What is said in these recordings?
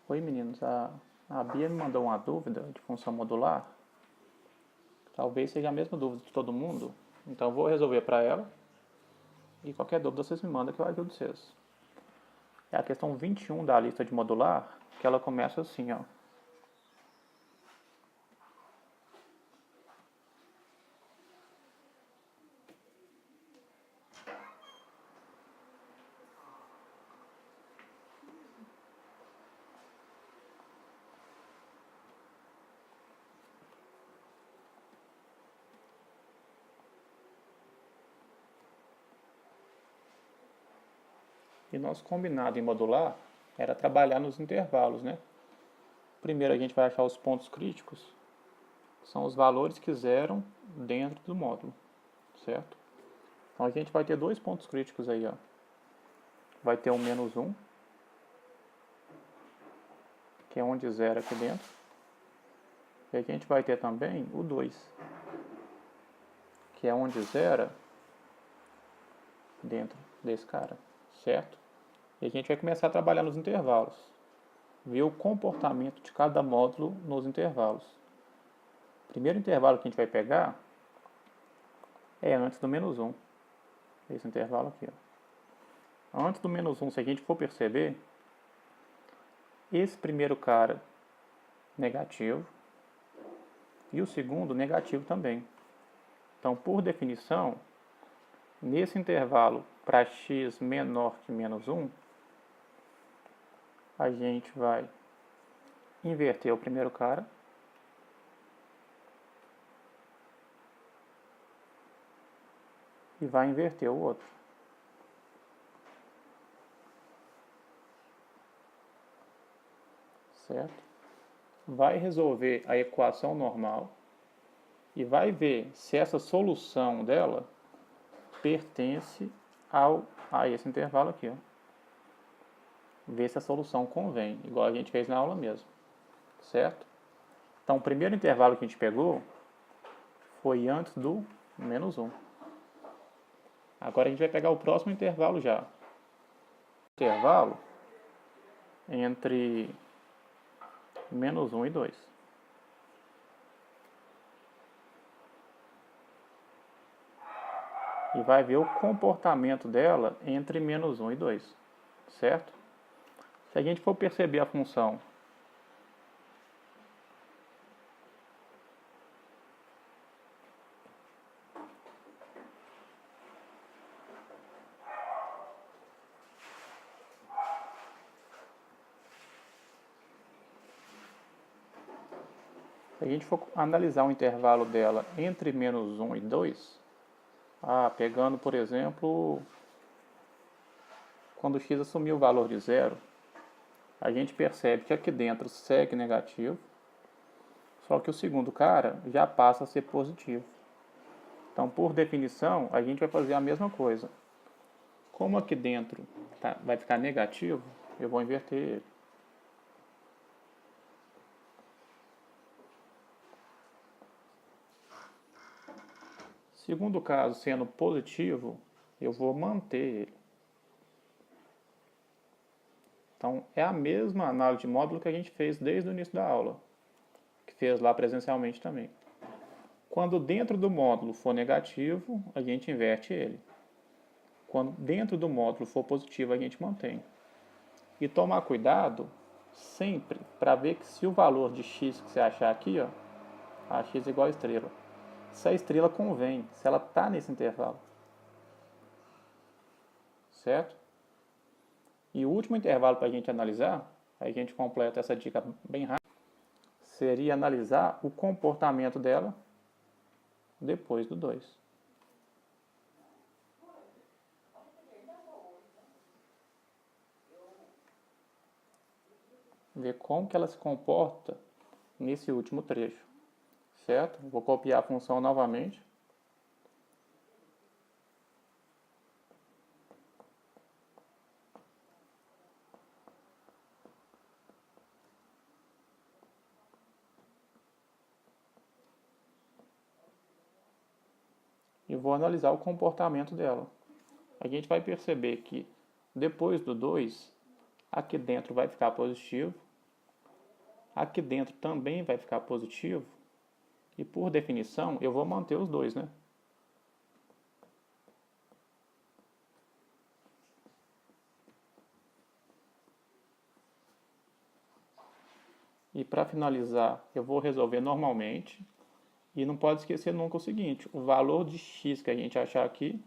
Oi meninos, a Bia me mandou uma dúvida de função modular. Talvez seja a mesma dúvida de todo mundo. Então eu vou resolver para ela. E qualquer dúvida vocês me mandam que eu ajudo vocês. É a questão 21 da lista de modular, que ela começa assim, ó. E nosso combinado em modular era trabalhar nos intervalos, né? Primeiro a gente vai achar os pontos críticos, que são os valores que zeram dentro do módulo, certo? Então a gente vai ter dois pontos críticos aí, ó. Vai ter o -1, que é onde zera aqui dentro. E a gente vai ter também o 2, que é onde zera dentro desse cara, certo? E a gente vai começar a trabalhar nos intervalos, ver o comportamento de cada módulo nos intervalos. O primeiro intervalo que a gente vai pegar é antes do -1, esse intervalo aqui, ó. Antes do -1, se a gente for perceber, esse primeiro cara negativo e o segundo negativo também. Então, por definição, nesse intervalo para x menor que -1, a gente vai inverter o primeiro cara e vai inverter o outro. Certo? Vai resolver a equação normal e vai ver se essa solução dela pertence a esse intervalo aqui, ó. Ver se a solução convém, igual a gente fez na aula mesmo, certo? Então, o primeiro intervalo que a gente pegou foi antes do -1. Agora a gente vai pegar o próximo intervalo já. Intervalo entre -1 e 2. E vai ver o comportamento dela entre -1 e 2, certo? Se a gente for perceber a função se a gente for analisar o intervalo dela entre -1 e 2, pegando, por exemplo, quando x assumir o valor de zero, a gente percebe que aqui dentro segue negativo, só que o segundo cara já passa a ser positivo. Então, por definição, a gente vai fazer a mesma coisa. Como aqui dentro vai ficar negativo, eu vou inverter ele. Segundo caso sendo positivo, eu vou manter ele. Então, é a mesma análise de módulo que a gente fez desde o início da aula, que fez lá presencialmente também. Quando dentro do módulo for negativo, a gente inverte ele. Quando dentro do módulo for positivo, a gente mantém. E tomar cuidado sempre para ver que se o valor de x que você achar aqui, ó, a x é igual a estrela, se a estrela convém, se ela está nesse intervalo. Certo? E o último intervalo para a gente analisar, aí a gente completa essa dica bem rápido, seria analisar o comportamento dela depois do 2. Ver como que ela se comporta nesse último trecho. Certo? Vou copiar a função novamente. E vou analisar o comportamento dela. A gente vai perceber que depois do 2, aqui dentro vai ficar positivo aqui dentro também vai ficar positivo, e por definição eu vou manter os dois, né? E para finalizar, eu vou resolver normalmente. E não pode esquecer nunca o seguinte, o valor de x que a gente achar aqui,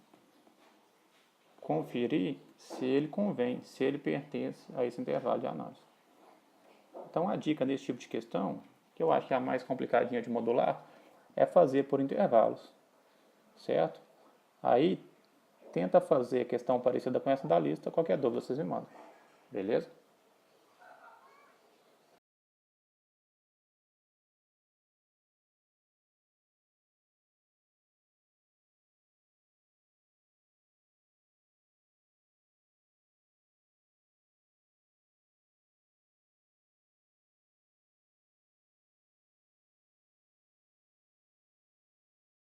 conferir se ele convém, se ele pertence a esse intervalo de análise. Então a dica nesse tipo de questão, que eu acho que é a mais complicadinha de modular, é fazer por intervalos, certo? Aí tenta fazer a questão parecida com essa da lista, qualquer dúvida vocês me mandam, beleza?